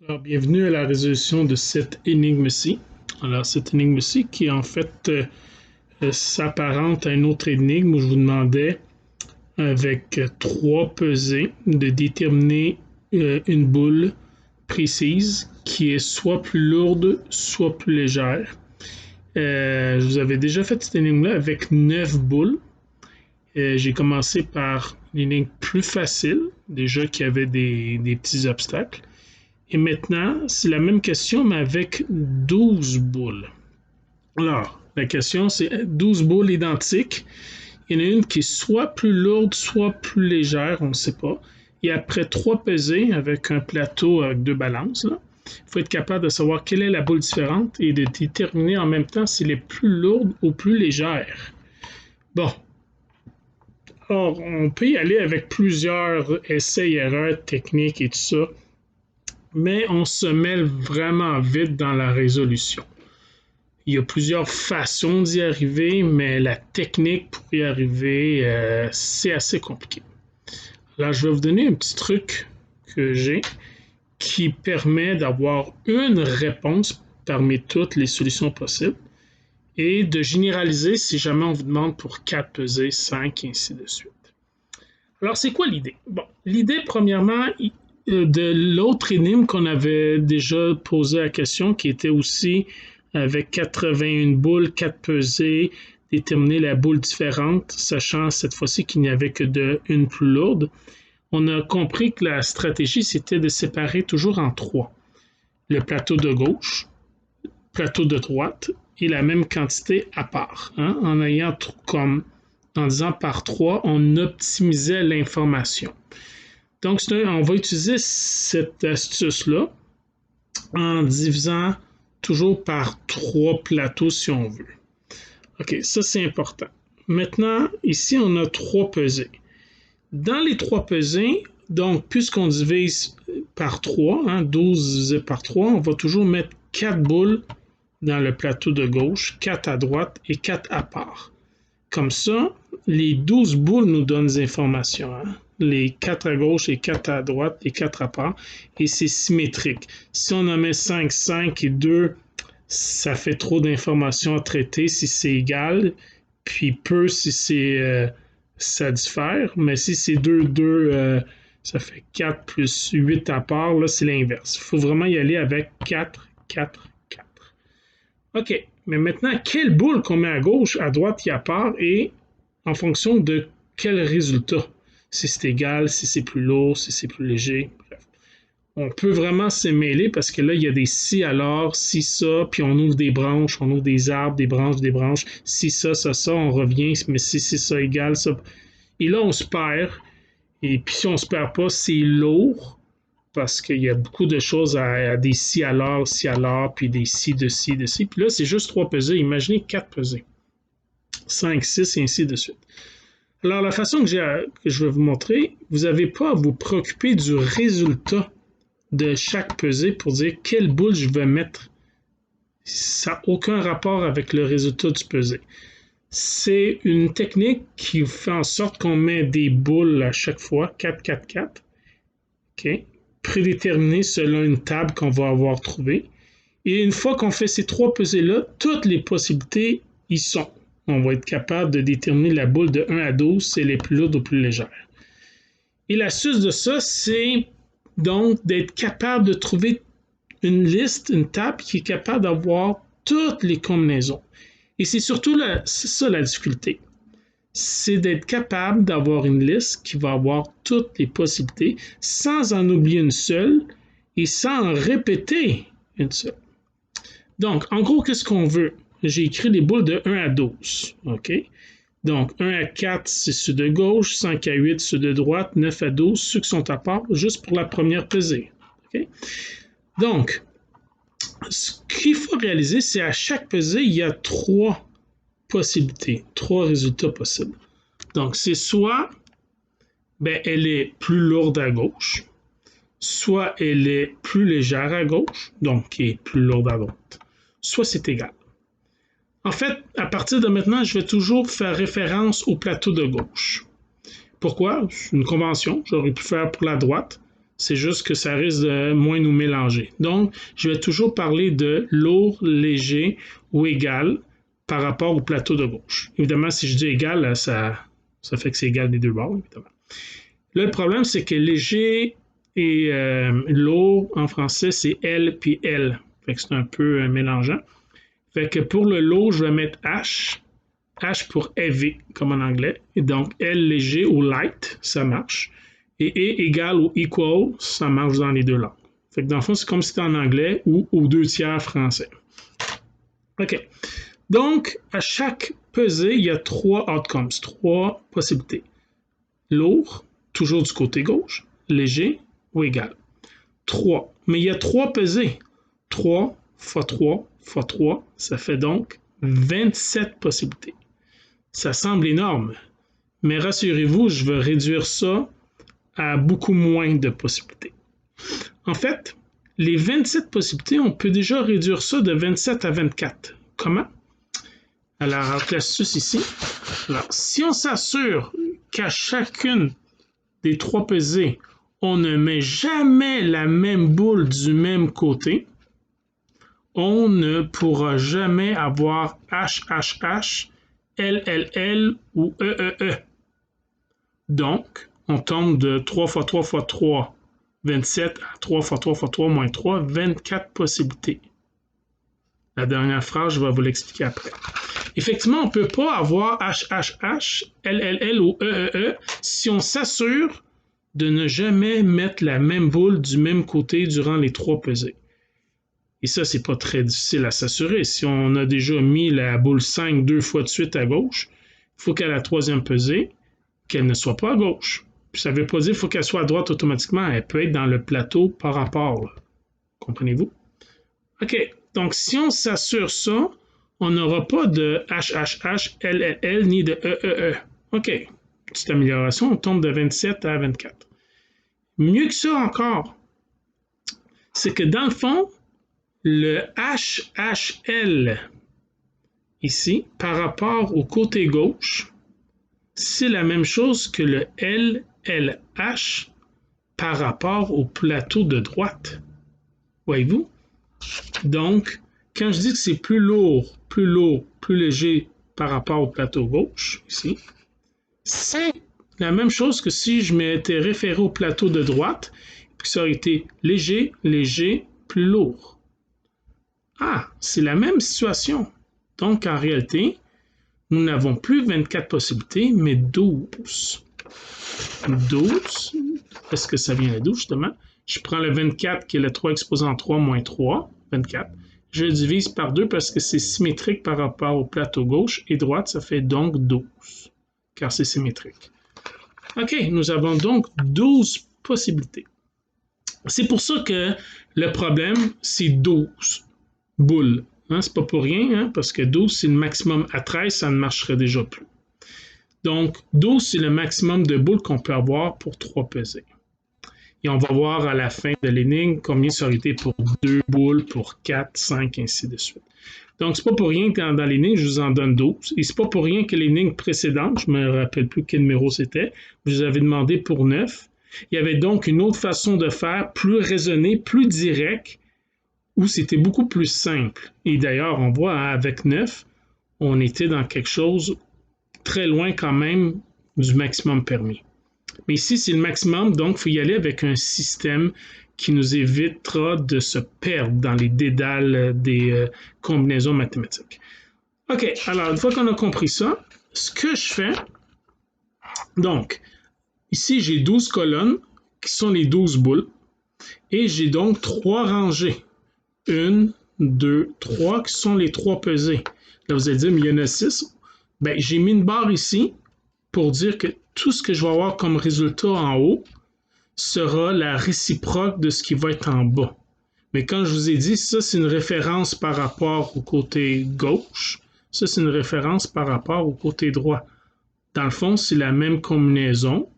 Alors, bienvenue à la résolution de cette énigme-ci. Alors, cette énigme-ci qui, en fait, s'apparente à une autre énigme où je vous demandais, avec trois pesées, de déterminer une boule précise qui est soit plus lourde, soit plus légère. Je vous avais déjà fait cette énigme-là avec 9 boules. J'ai commencé par une énigme plus facile, déjà qui avait des petits obstacles. Et maintenant, c'est la même question, mais avec 12 boules. Alors, la question, c'est 12 boules identiques. Il y en a une qui est soit plus lourde, soit plus légère, on ne sait pas. Et après 3 pesées avec un plateau avec 2 balances, il faut être capable de savoir quelle est la boule différente et de déterminer en même temps si elle est plus lourde ou plus légère. Bon, alors on peut y aller avec plusieurs essais et erreurs techniques et tout ça, mais on se mêle vraiment vite dans la résolution. Il y a plusieurs façons d'y arriver, mais la technique pour y arriver, c'est assez compliqué. Là, je vais vous donner un petit truc que j'ai qui permet d'avoir une réponse parmi toutes les solutions possibles et de généraliser si jamais on vous demande pour 4 pesées, 5 et ainsi de suite. Alors, c'est quoi l'idée? Bon, l'idée, premièrement, de l'autre énigme qu'on avait déjà posé la question, qui était aussi avec 81 boules, 4 pesées, déterminer la boule différente, sachant cette fois-ci qu'il n'y avait que une plus lourde. On a compris que la stratégie, c'était de séparer toujours en 3. Le plateau de gauche, le plateau de droite et la même quantité à part. En ayant comme, en disant par 3, on optimisait l'information. Donc, on va utiliser cette astuce-là en divisant toujours par 3 plateaux si on veut. OK, ça c'est important. Maintenant, ici, on a 3 pesées. Dans les 3 pesées, donc, puisqu'on divise par 3, 12 divisé par 3, on va toujours mettre 4 boules dans le plateau de gauche, 4 à droite et 4 à part. Comme ça, les 12 boules nous donnent des informations. Les 4 à gauche et 4 à droite et 4 à part. Et c'est symétrique. Si on en met 5, 5 et 2, ça fait trop d'informations à traiter si c'est égal, puis peu si ça diffère. Mais si c'est 2, 2, ça fait 4 plus 8 à part, là, c'est l'inverse. Il faut vraiment y aller avec 4, 4, 4. OK, mais maintenant, quelle boule qu'on met à gauche, à droite et à part, et en fonction de quel résultat? Si c'est égal, si c'est plus lourd, si c'est plus léger, bref. On peut vraiment se mêler parce que là, il y a des si alors, si ça, puis on ouvre des branches, on ouvre des arbres, des branches, si ça, on revient, mais si c'est ça égal, ça. Et là, on se perd. Et puis si on se perd pas, c'est lourd parce qu'il y a beaucoup de choses à des si alors, puis des si de ci, de ci. Puis là, c'est juste 3 pesées. Imaginez 4 pesées. 5, 6 et ainsi de suite. Alors, la façon que je vais vous montrer, vous n'avez pas à vous préoccuper du résultat de chaque pesée pour dire quelle boule je vais mettre. Ça n'a aucun rapport avec le résultat du pesée. C'est une technique qui fait en sorte qu'on met des boules à chaque fois, 4, 4, 4, OK, prédéterminées selon une table qu'on va avoir trouvée. Et une fois qu'on fait ces 3 pesées-là, toutes les possibilités y sont. On va être capable de déterminer la boule de 1 à 12, si elle est plus lourde ou plus légère. Et l'astuce de ça, c'est donc d'être capable de trouver une liste, une table qui est capable d'avoir toutes les combinaisons. Et c'est surtout c'est ça la difficulté. C'est d'être capable d'avoir une liste qui va avoir toutes les possibilités sans en oublier une seule et sans en répéter une seule. Donc, en gros, qu'est-ce qu'on veut? J'ai écrit les boules de 1 à 12. OK? Donc, 1 à 4, c'est ceux de gauche, 5 à 8, ceux de droite, 9 à 12, ceux qui sont à part, juste pour la première pesée. OK? Donc, ce qu'il faut réaliser, c'est à chaque pesée, il y a 3 possibilités, 3 résultats possibles. Donc, c'est soit elle est plus lourde à gauche, soit elle est plus légère à gauche, donc qui est plus lourde à droite, soit c'est égal. En fait, à partir de maintenant, je vais toujours faire référence au plateau de gauche. Pourquoi? C'est une convention. J'aurais pu faire pour la droite. C'est juste que ça risque de moins nous mélanger. Donc, je vais toujours parler de lourd, léger ou égal par rapport au plateau de gauche. Évidemment, si je dis égal, ça fait que c'est égal des deux bords, évidemment. Là, le problème, c'est que léger et lourd, en français, c'est L puis L. Fait que c'est un peu mélangeant. Fait que pour le lourd, je vais mettre H. H pour heavy, comme en anglais. Et donc, L léger ou light, ça marche. Et E égal ou equal, ça marche dans les deux langues. Fait que dans le fond, c'est comme si c'était en anglais ou aux 2/3 français. OK. Donc, à chaque pesée, il y a 3 outcomes, 3 possibilités. Lourd, toujours du côté gauche, léger ou égal. 3. Mais il y a 3 pesées. 3 fois 3 fois 3, ça fait donc 27 possibilités. Ça semble énorme, mais rassurez-vous, je vais réduire ça à beaucoup moins de possibilités. En fait, les 27 possibilités, on peut déjà réduire ça de 27 à 24. Comment? Alors, l'astuce ici. Alors, si on s'assure qu'à chacune des 3 pesées, on ne met jamais la même boule du même côté, on ne pourra jamais avoir HHH, LLL ou EEE. Donc, on tombe de 3 fois 3 fois 3, 27 à 3 fois 3 fois 3 moins 3, 24 possibilités. La dernière phrase, je vais vous l'expliquer après. Effectivement, on ne peut pas avoir HHH, LLL ou EEE si on s'assure de ne jamais mettre la même boule du même côté durant les 3 pesées. Et ça, c'est pas très difficile à s'assurer. Si on a déjà mis la boule 5 2 fois de suite à gauche, il faut qu'à la 3e pesée, qu'elle ne soit pas à gauche. Puis ça ne veut pas dire qu'il faut qu'elle soit à droite automatiquement. Elle peut être dans le plateau par rapport. Comprenez-vous? OK. Donc, si on s'assure ça, on n'aura pas de HHH, LLL, ni de EEE. OK. Petite amélioration, on tombe de 27 à 24. Mieux que ça encore, c'est que dans le fond, le HHL ici, par rapport au côté gauche, c'est la même chose que le LLH par rapport au plateau de droite. Voyez-vous? Donc, quand je dis que c'est plus lourd, plus léger par rapport au plateau gauche, ici, c'est la même chose que si je m'étais référé au plateau de droite, puis ça aurait été léger, plus lourd. Ah, c'est la même situation. Donc, en réalité, nous n'avons plus 24 possibilités, mais 12. 12, est-ce que ça vient de 12 justement? Je prends le 24 qui est le 3 exposant 3 moins 3, 24. Je le divise par 2 parce que c'est symétrique par rapport au plateau gauche et droite, ça fait donc 12, car c'est symétrique. OK, nous avons donc 12 possibilités. C'est pour ça que le problème, c'est 12 boules. Hein, c'est pas pour rien, hein, parce que 12, c'est le maximum. À 13, ça ne marcherait déjà plus. Donc, 12, c'est le maximum de boules qu'on peut avoir pour 3 pesées. Et on va voir à la fin de l'énigme combien ça aurait été pour 2 boules, pour 4, 5, ainsi de suite. Donc, c'est pas pour rien que dans l'énigme, je vous en donne 12. Et c'est pas pour rien que l'énigme précédente, je me rappelle plus quel numéro c'était, je vous avais demandé pour 9. Il y avait donc une autre façon de faire, plus raisonnée, plus directe, où c'était beaucoup plus simple. Et d'ailleurs, on voit, hein, avec 9, on était dans quelque chose très loin quand même du maximum permis. Mais ici, c'est le maximum, donc il faut y aller avec un système qui nous évitera de se perdre dans les dédales des combinaisons mathématiques. OK, alors une fois qu'on a compris ça, ce que je fais, donc, ici j'ai 12 colonnes qui sont les 12 boules, et j'ai donc 3 rangées. 1, 2, 3 qui sont les 3 pesées. Là, vous allez dire, mais il y en a 6. Ben, j'ai mis une barre ici pour dire que tout ce que je vais avoir comme résultat en haut sera la réciproque de ce qui va être en bas. Mais quand je vous ai dit, ça, c'est une référence par rapport au côté gauche. Ça, c'est une référence par rapport au côté droit. Dans le fond, c'est la même combinaison.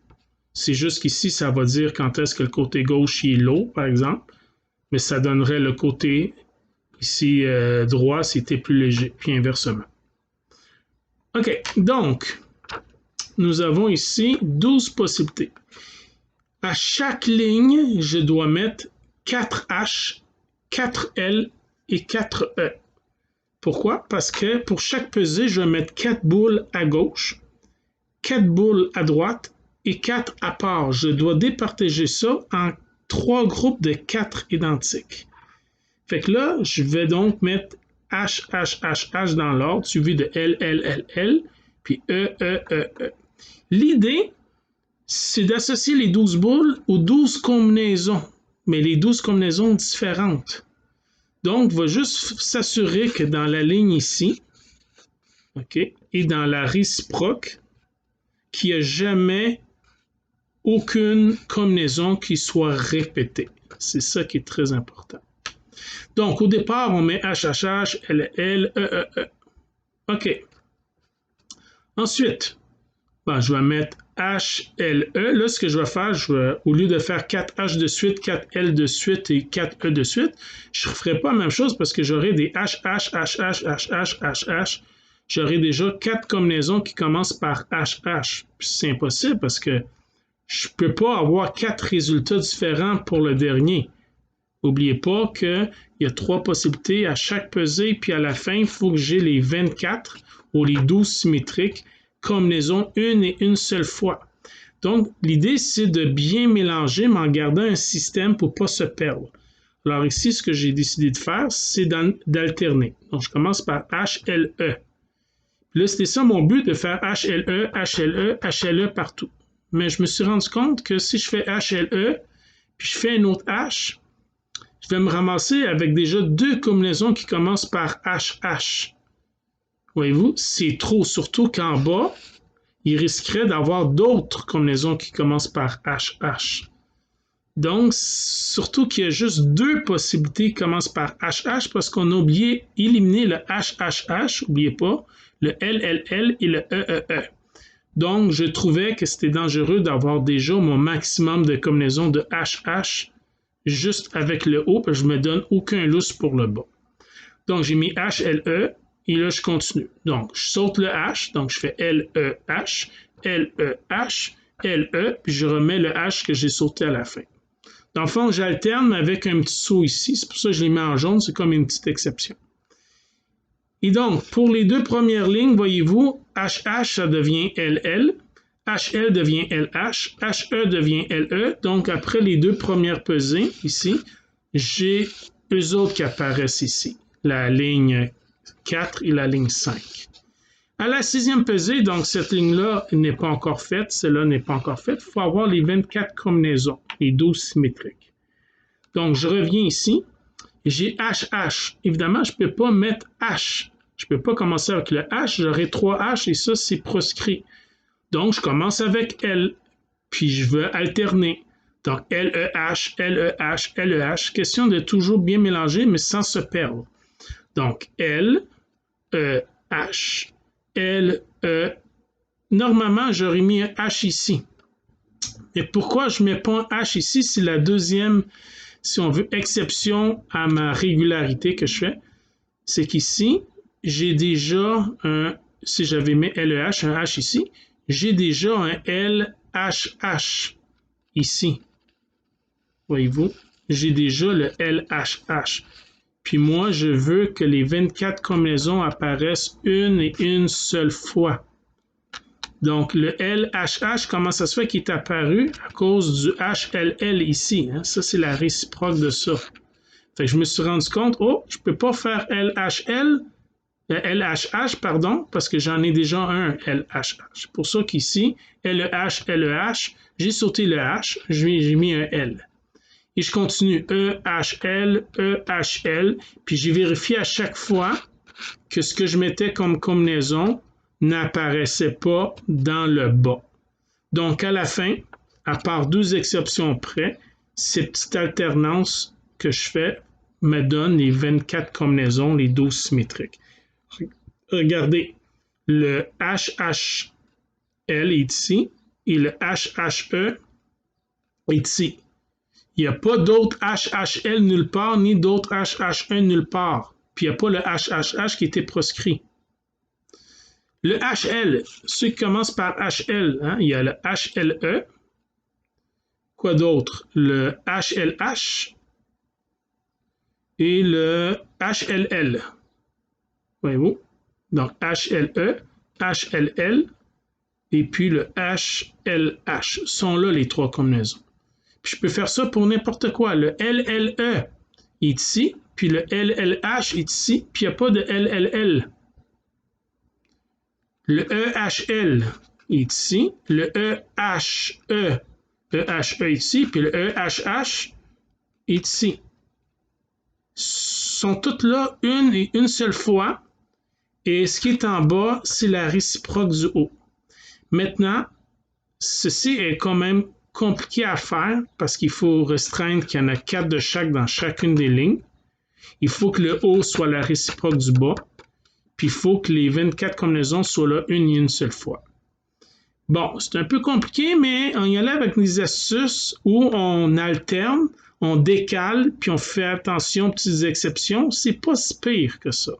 C'est juste qu'ici, ça va dire quand est-ce que le côté gauche est lourd, par exemple. Mais ça donnerait le côté ici droit, c'était plus léger, puis inversement. OK, donc, nous avons ici 12 possibilités. À chaque ligne, je dois mettre 4 H, 4 L et 4 E. Pourquoi? Parce que pour chaque pesée, je vais mettre 4 boules à gauche, 4 boules à droite et 4 à part. Je dois départager ça en 3 groupes de 4 identiques. Fait que là, je vais donc mettre H, H, H, H dans l'ordre, suivi de L, L, L, L, puis E, E, E, E. L'idée, c'est d'associer les 12 boules aux 12 combinaisons, mais les 12 combinaisons différentes. Donc, on va juste s'assurer que dans la ligne ici, OK, et dans la réciproque, qu'il n'y a jamais aucune combinaison qui soit répétée. C'est ça qui est très important. Donc, au départ, on met HHH, LL, E. OK. Ensuite, je vais mettre HLE. Là, ce que je vais faire, au lieu de faire 4H de suite, 4L de suite et 4E de suite, je ne ferai pas la même chose parce que j'aurai des HH, HH, HH, HH. J'aurai déjà 4 combinaisons qui commencent par HH. C'est impossible parce que je ne peux pas avoir 4 résultats différents pour le dernier. N'oubliez pas qu'il y a 3 possibilités à chaque pesée, puis à la fin, il faut que j'ai les 24 ou les 12 symétriques combinaisons une et une seule fois. Donc, l'idée, c'est de bien mélanger, mais en gardant un système pour ne pas se perdre. Alors ici, ce que j'ai décidé de faire, c'est d'alterner. Donc, je commence par HLE. Puis là, c'était ça mon but, de faire HLE, HLE, HLE partout. Mais je me suis rendu compte que si je fais HLE, puis je fais un autre H, je vais me ramasser avec déjà 2 combinaisons qui commencent par HH. Voyez-vous, c'est trop, surtout qu'en bas, il risquerait d'avoir d'autres combinaisons qui commencent par HH. Donc, surtout qu'il y a juste 2 possibilités qui commencent par HH parce qu'on a oublié d'éliminer le HHH, n'oubliez pas, le LLL et le EEE. Donc, je trouvais que c'était dangereux d'avoir déjà mon maximum de combinaisons de HH juste avec le haut, parce que je ne me donne aucun lousse pour le bas. Donc, j'ai mis HLE, et là, je continue. Donc, je saute le H, donc je fais LEH, LEH, LE, puis je remets le H que j'ai sauté à la fin. Dans le fond, j'alterne avec un petit saut ici, c'est pour ça que je les mets en jaune, c'est comme une petite exception. Et donc, pour les 2 premières lignes, voyez-vous, HH, ça devient LL, HL devient LH, HE devient LE. Donc, après les 2 premières pesées, ici, j'ai eux autres qui apparaissent ici, la ligne 4 et la ligne 5. À la 6e pesée, donc cette ligne-là n'est pas encore faite, celle-là n'est pas encore faite, il faut avoir les 24 combinaisons, les 12 symétriques. Donc, je reviens ici, j'ai HH. Évidemment, je ne peux pas mettre H. Je ne peux pas commencer avec le H, j'aurai 3 H et ça, c'est proscrit. Donc, je commence avec L, puis je veux alterner. Donc, LEH, LEH, LEH. Question de toujours bien mélanger, mais sans se perdre. Donc, L, E, H, L, E. Normalement, j'aurais mis un H ici. Mais pourquoi je ne mets pas un H ici? C'est la deuxième, si on veut, exception à ma régularité que je fais. C'est qu'ici, j'ai déjà un, si j'avais mis LEH, un H ici, j'ai déjà un LHH ici. Voyez-vous, j'ai déjà le LHH. Puis moi, je veux que les 24 combinaisons apparaissent une et une seule fois. Donc, le LHH, comment ça se fait qu'il est apparu? À cause du HLL ici. Hein? Ça, c'est la réciproque de ça. Fait que je me suis rendu compte, je ne peux pas faire LHH, parce que j'en ai déjà un LHH. C'est pour ça qu'ici, LEH, LEH, j'ai sauté le H, j'ai mis un L. Et je continue EHL, EHL, puis j'ai vérifié à chaque fois que ce que je mettais comme combinaison n'apparaissait pas dans le bas. Donc, à la fin, à part 2 exceptions près, ces petites alternances que je fais me donnent les 24 combinaisons, les 12 symétriques. Regardez, le HHL est ici et le HHE est ici. Il n'y a pas d'autre HHL nulle part, ni d'autre HH1 nulle part. Puis il n'y a pas le HHH qui était proscrit. Le HL, ceux qui commencent par HL, hein, il y a le HLE. quoi d'autre? Le HLH et le HLL. Voyez-vous? Donc, HLE, HLL et puis le HLH sont là les trois combinaisons. Puis je peux faire ça pour n'importe quoi. Le LLE est ici, puis le LLH est ici, puis il n'y a pas de LLL. Le EHL est ici, le EHE est ici, puis le EHH est ici. Sont toutes là une et une seule fois, et ce qui est en bas, c'est la réciproque du haut. Maintenant, ceci est quand même compliqué à faire parce qu'il faut restreindre qu'il y en a 4 de chaque dans chacune des lignes. Il faut que le haut soit la réciproque du bas. Puis il faut que les 24 combinaisons soient là une et une seule fois. Bon, c'est un peu compliqué, mais on y allait avec des astuces où on alterne, on décale, puis on fait attention aux petites exceptions. C'est pas si pire que ça.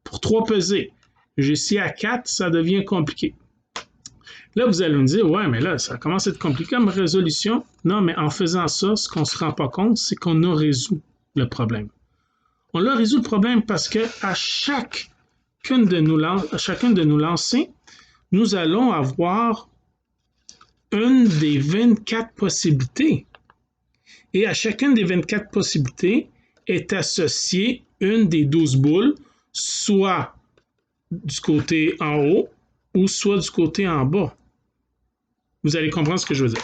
Pour 3 pesées, j'ai ici à 4, ça devient compliqué. Là, vous allez me dire, ouais, mais là, ça commence à être compliqué comme résolution. Non, mais en faisant ça, ce qu'on ne se rend pas compte, c'est qu'on a résolu le problème. On a résolu le problème parce que à chacune de nos lancées, nous allons avoir une des 24 possibilités. Et à chacune des 24 possibilités est associée une des 12 boules, soit du côté en haut ou soit du côté en bas. Vous allez comprendre ce que je veux dire.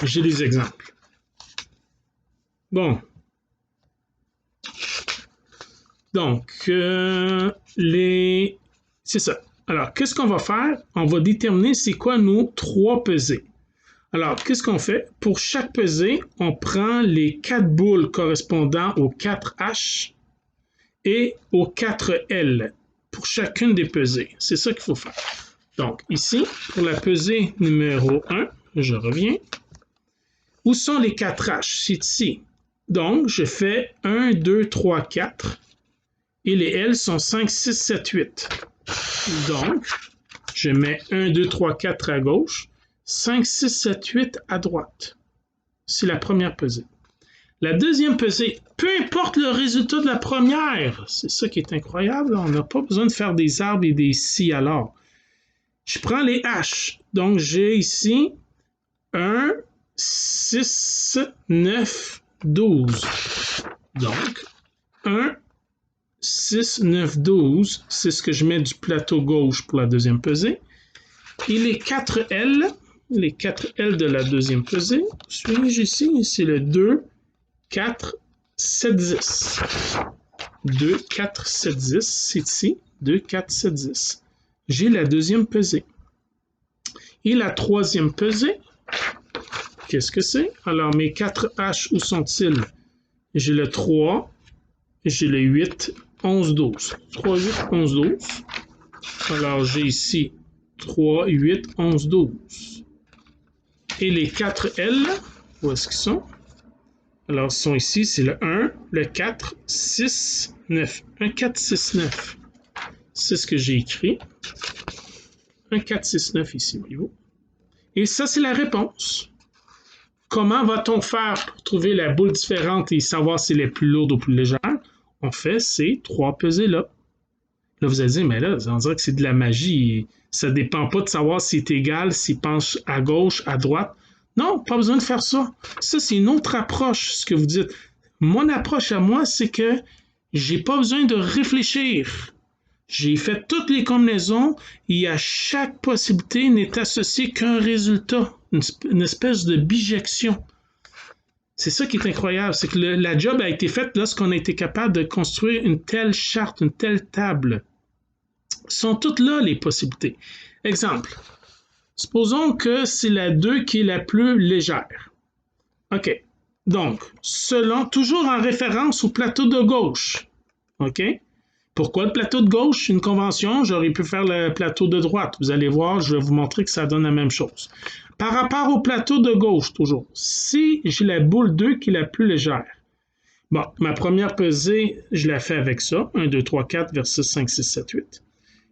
J'ai des exemples. Bon. Donc, c'est ça. Alors, qu'est-ce qu'on va faire? On va déterminer c'est quoi nos 3 pesées. Alors, qu'est-ce qu'on fait? Pour chaque pesée, on prend les 4 boules correspondant aux 4 H et aux 4 L pour chacune des pesées. C'est ça qu'il faut faire. Donc, ici, pour la pesée numéro 1, je reviens. Où sont les 4 H? C'est ici. Donc, je fais 1, 2, 3, 4. Et les L sont 5, 6, 7, 8. Donc, je mets 1, 2, 3, 4 à gauche, 5, 6, 7, 8 à droite. C'est la première pesée. La deuxième pesée, peu importe le résultat de la première, c'est ça qui est incroyable, on n'a pas besoin de faire des arbres et des si alors. Je prends les H, donc j'ai ici 1, 6, 9, 12. Donc, 1, 6, 9, 12, c'est ce que je mets du plateau gauche pour la deuxième pesée. Et les 4 L de la deuxième pesée, suis-je ici? C'est le 2, 4, 7, 10. 2, 4, 7, 10, c'est ici. 2, 4, 7, 10. J'ai la deuxième pesée. Et la troisième pesée, qu'est-ce que c'est? Alors, mes 4 H, où sont-ils? J'ai le 3, j'ai le 8, 11, 12. 3, 8, 11, 12. Alors, j'ai ici 3, 8, 11, 12. Et les 4 L, où est-ce qu'ils sont? Alors, ils sont ici, c'est le 1, le 4, 6, 9. 1, 4, 6, 9. C'est ce que j'ai écrit. 1, 4, 6, 9 ici, voyez-vous. Et ça, c'est la réponse. Comment va-t-on faire pour trouver la boule différente et savoir si elle est plus lourde ou plus légère? On fait ces 3 pesées-là. Là, vous allez dire, mais là, on dirait que c'est de la magie. Ça ne dépend pas de savoir si c'est égal, s'il penche à gauche, à droite. Non, pas besoin de faire ça. Ça, c'est une autre approche, ce que vous dites. Mon approche à moi, c'est que j'ai pas besoin de réfléchir. J'ai fait toutes les combinaisons et à chaque possibilité n'est associé qu'un résultat, une espèce de bijection. C'est ça qui est incroyable, c'est que la job a été faite lorsqu'on a été capable de construire une telle charte, une telle table. Sont toutes là les possibilités. Exemple, supposons que c'est la 2 qui est la plus légère. OK. Donc, toujours en référence au plateau de gauche. OK? Pourquoi le plateau de gauche? Une convention, j'aurais pu faire le plateau de droite. Vous allez voir, je vais vous montrer que ça donne la même chose. Par rapport au plateau de gauche, toujours, si j'ai la boule 2 qui est la plus légère, bon, ma première pesée, je la fais avec ça. 1, 2, 3, 4, versus 5, 6, 7, 8.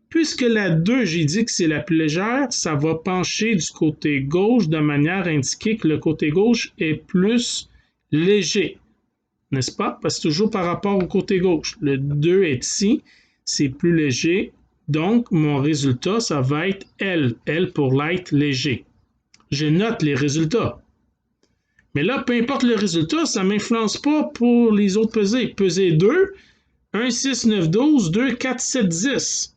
Puisque la 2, j'ai dit que c'est la plus légère, ça va pencher du côté gauche de manière à indiquer que le côté gauche est plus léger. N'est-ce pas? Parce que toujours par rapport au côté gauche. Le 2 est ici, c'est plus léger. Donc, mon résultat, ça va être L. L pour light léger. Je note les résultats. Mais là, peu importe le résultat, ça ne m'influence pas pour les autres pesées. Pesée 2, 1, 6, 9, 12, 2, 4, 7, 10.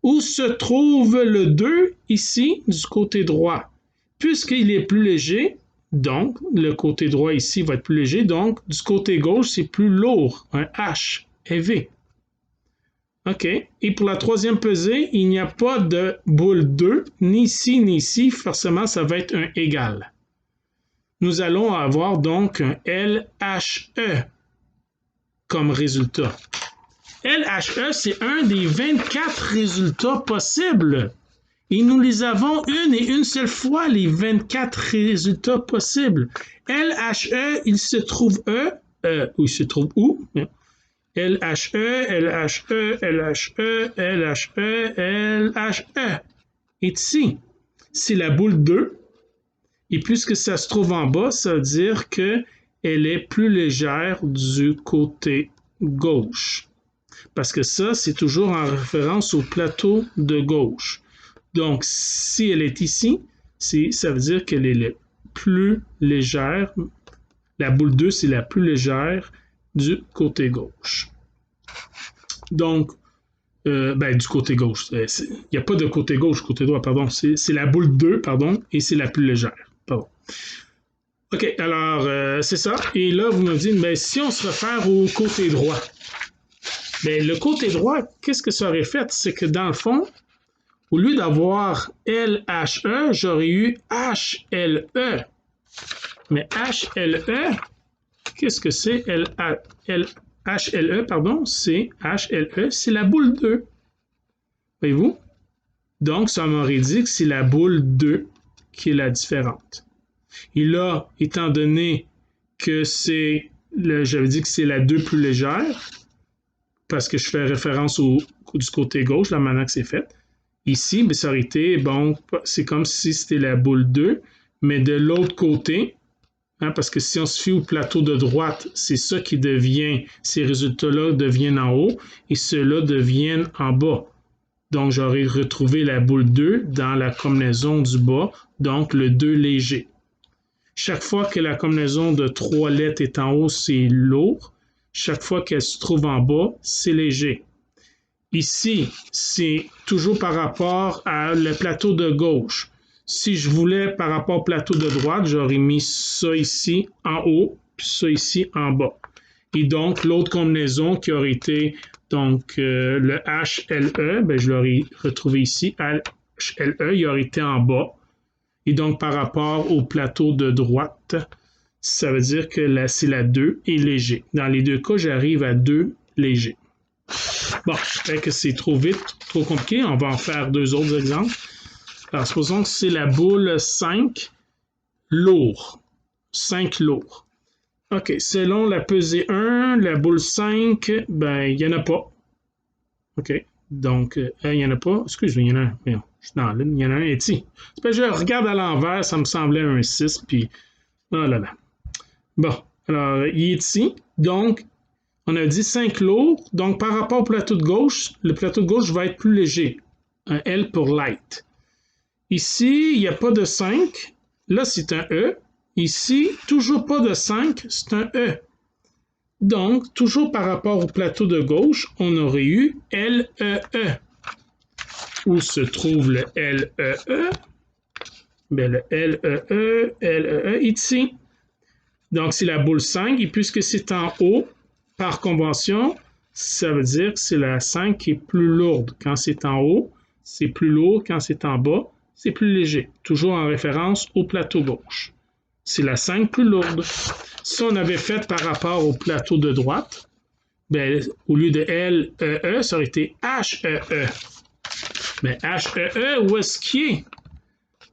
Où se trouve le 2 ici du côté droit? Puisqu'il est plus léger, donc le côté droit ici va être plus léger, donc du côté gauche, c'est plus lourd, un H élevé. OK. Et pour la troisième pesée, il n'y a pas de boule 2, ni ici, forcément, ça va être un égal. Nous allons avoir donc un LHE comme résultat. LHE, c'est un des 24 résultats possibles. Et nous les avons une et une seule fois, les 24 résultats possibles. LHE, il se trouve il se trouve où? LHE, LHE, LHE, LHE, LHE. Et ici, c'est la boule 2. Et puisque ça se trouve en bas, ça veut dire qu'elle est plus légère du côté gauche. Parce que ça, c'est toujours en référence au plateau de gauche. Donc, si elle est ici, ça veut dire qu'elle est la plus légère. La boule 2, c'est la plus légère du côté gauche. Donc, du côté gauche. Il n'y a pas de côté gauche, côté droit, pardon. C'est la boule 2, pardon, et c'est la plus légère. Pardon. OK, alors, c'est ça. Et là, vous me dites, mais si on se réfère au côté droit, bien, le côté droit, qu'est-ce que ça aurait fait? C'est que dans le fond, au lieu d'avoir LHE, j'aurais eu HLE. Mais HLE, qu'est-ce que c'est? HLE, pardon, c'est HLE, c'est la boule 2. Voyez-vous? Donc, ça m'aurait dit que c'est la boule 2 qui est la différente. Et là, étant donné que j'avais dit que c'est la 2 plus légère, parce que je fais référence du côté gauche, la manière que c'est fait. Ici, ça aurait été, bon, c'est comme si c'était la boule 2, mais de l'autre côté, parce que si on se fie au plateau de droite, c'est ça qui devient, ces résultats-là deviennent en haut et ceux-là deviennent en bas. Donc, j'aurais retrouvé la boule 2 dans la combinaison du bas, donc le 2 léger. Chaque fois que la combinaison de 3 lettres est en haut, c'est lourd. Chaque fois qu'elle se trouve en bas, c'est léger. Ici, c'est toujours par rapport à le plateau de gauche. Si je voulais par rapport au plateau de droite, j'aurais mis ça ici en haut, puis ça ici en bas. Et donc, l'autre combinaison qui aurait été donc le HLE, je l'aurais retrouvé ici. HLE, il aurait été en bas. Et donc, par rapport au plateau de droite, ça veut dire que c'est la 2 et léger. Dans les deux cas, j'arrive à 2 léger. Bon, peut-être que c'est trop vite, trop compliqué. On va en faire 2 autres exemples. Alors, supposons que c'est la boule 5 lourd. 5 lourd. OK, selon la pesée 1, la boule 5, il n'y en a pas. OK, donc, il n'y en a pas. Excusez-moi, il y en a un. Voyons, je suis dans la ligne. Il y en a un ici. Je regarde à l'envers, ça me semblait un 6, puis oh là là. Bon, alors, il est ici. Donc, on a dit 5 lourds. Donc, par rapport au plateau de gauche, le plateau de gauche va être plus léger. Un L pour light. Ici, il n'y a pas de 5. Là, c'est un E. Ici, toujours pas de 5, c'est un E. Donc, toujours par rapport au plateau de gauche, on aurait eu LEE. Où se trouve le LEE? Le LEE est ici. Donc, c'est la boule 5. Et puisque c'est en haut, par convention, ça veut dire que c'est la 5 qui est plus lourde. Quand c'est en haut, c'est plus lourd. Quand c'est en bas, c'est plus léger. Toujours en référence au plateau gauche. C'est la 5 plus lourde. Si on avait fait par rapport au plateau de droite, au lieu de LEE, ça aurait été HEE. Mais HEE, où est-ce qu'il est?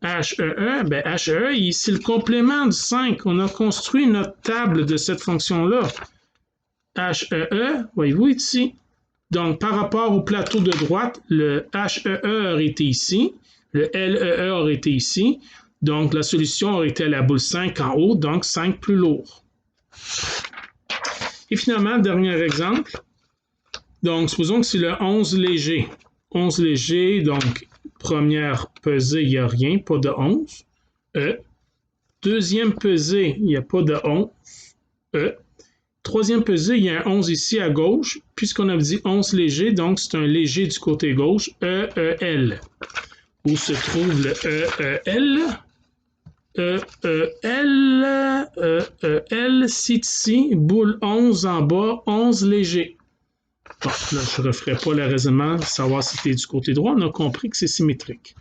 HEE, HEE, c'est le complément du 5. On a construit notre table de cette fonction-là. HEE, voyez-vous ici, Donc, par rapport au plateau de droite, le HEE aurait été ici, le LEE aurait été ici. Donc, la solution aurait été la boule 5 en haut, donc 5 plus lourd. Et finalement, dernier exemple. Donc, supposons que c'est le 11 léger. 11 léger, donc, première pesée, il n'y a rien, pas de 11. Deuxième pesée, il n'y a pas de 11. Troisième pesée, il y a un 11 ici à gauche. Puisqu'on a dit 11 léger, donc c'est un léger du côté gauche, EEL. Où se trouve le EEL? EEL, c'est ici, boule 11 en bas, 11 léger. Bon, là, je ne referai pas le raisonnement, savoir si c'était du côté droit. On a compris que c'est symétrique.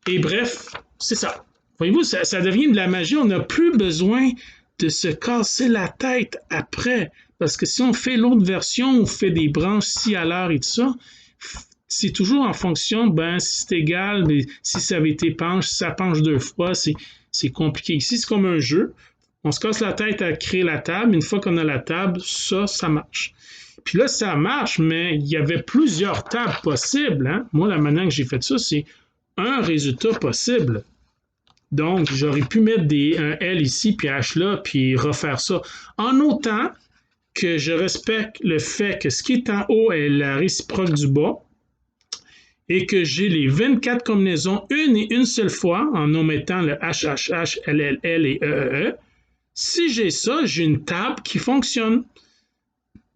Et bref, c'est ça. Voyez-vous, ça devient de la magie. On n'a plus besoin de se casser la tête après. Parce que si on fait l'autre version, on fait des branches ci à l'heure et tout ça, c'est toujours en fonction, ben, si c'est égal, mais si ça avait été penche, si ça penche 2 fois, c'est compliqué. Ici, c'est comme un jeu. On se casse la tête à créer la table. Une fois qu'on a la table, ça marche. Puis là, ça marche, mais il y avait plusieurs tables possibles. Hein? Moi, la manière que j'ai fait ça, c'est un résultat possible. Donc, j'aurais pu mettre un L ici, puis H là, puis refaire ça. En autant que je respecte le fait que ce qui est en haut est la réciproque du bas et que j'ai les 24 combinaisons une et une seule fois en omettant le HHH, LLL et EEE. Si j'ai ça, j'ai une table qui fonctionne.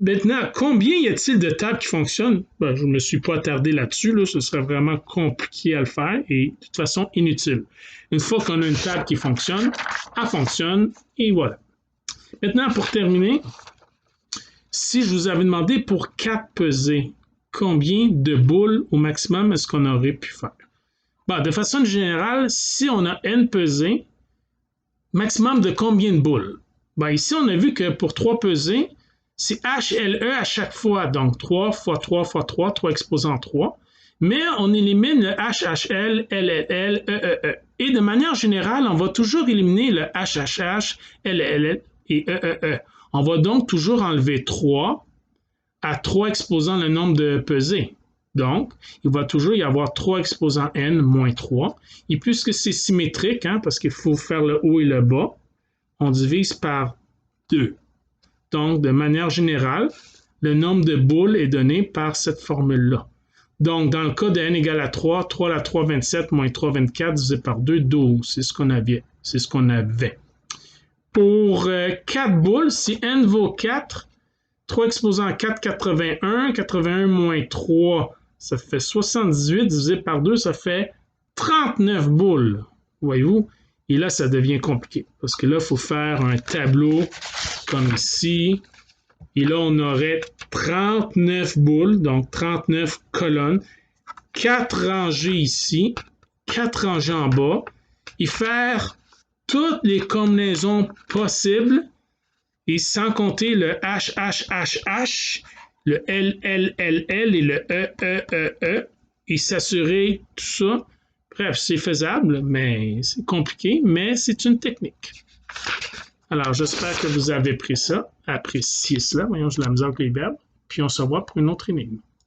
Maintenant, combien y a-t-il de tables qui fonctionnent? Ben, je ne me suis pas attardé là-dessus, là, ce serait vraiment compliqué à le faire et de toute façon inutile. Une fois qu'on a une table qui fonctionne, elle fonctionne et voilà. Maintenant, pour terminer, si je vous avais demandé pour 4 pesées, combien de boules au maximum est-ce qu'on aurait pu faire? Ben, de façon générale, si on a n pesées, maximum de combien de boules? Ben, ici, on a vu que pour 3 pesées, c'est HLE à chaque fois, donc 3 fois 3 fois 3, 3 exposant 3. Mais on élimine le HHL, LLL, EEE. Et de manière générale, on va toujours éliminer le HHH, LLL et EEE. On va donc toujours enlever 3 à 3 exposant le nombre de pesées. Donc, il va toujours y avoir 3 exposant n moins 3. Et puisque c'est symétrique, hein, parce qu'il faut faire le haut et le bas, on divise par 2. Donc, de manière générale, le nombre de boules est donné par cette formule-là. Donc, dans le cas de n égale à 3, 3 à la 3, 27, moins 3, 24, divisé par 2, 12. C'est ce qu'on avait. C'est ce qu'on avait. Pour 4 boules, si n vaut 4, 3 exposant 4, 81. 81 moins 3, ça fait 78, divisé par 2, ça fait 39 boules. Voyez-vous? Et là, ça devient compliqué. Parce que là, il faut faire un tableau comme ici. Et là, on aurait 39 boules, donc 39 colonnes, 4 rangées ici, 4 rangées en bas, et faire toutes les combinaisons possibles, et sans compter le HHHH, le LLLL et le EEEE, et s'assurer tout ça. Bref, c'est faisable, mais c'est compliqué, mais c'est une technique. Alors, j'espère que vous avez apprécié cela. Voyons, j'ai la misère avec les verbes. Puis on se revoit pour une autre énigme.